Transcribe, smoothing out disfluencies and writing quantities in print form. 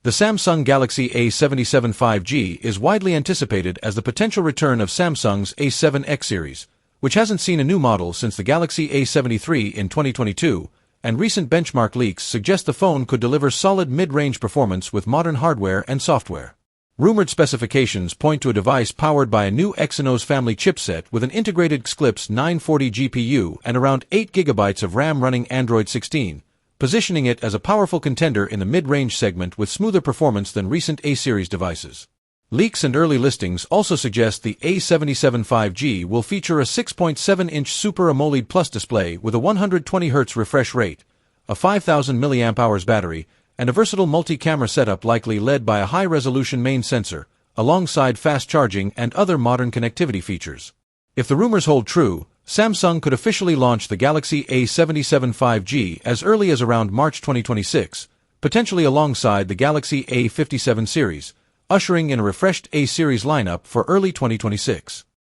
The Samsung Galaxy A77 5G is widely anticipated as the potential return of Samsung's A7X series, which hasn't seen a new model since the Galaxy A73 in 2022, and recent benchmark leaks suggest the phone could deliver solid mid-range performance with modern hardware and software. Rumored specifications point to a device powered by a new Exynos family chipset with an integrated Xclipse 940 GPU and around 8 GB of RAM running Android 16, positioning it as a powerful contender in the mid-range segment with smoother performance than recent A-series devices. Leaks and early listings also suggest the A77 5G will feature a 6.7-inch Super AMOLED Plus display with a 120Hz refresh rate, a 5000 mAh battery, and a versatile multi-camera setup likely led by a high-resolution main sensor, alongside fast charging and other modern connectivity features. If the rumors hold true, Samsung could officially launch the Galaxy A77 5G as early as around March 2026, potentially alongside the Galaxy A57 series, ushering in a refreshed A-series lineup for early 2026.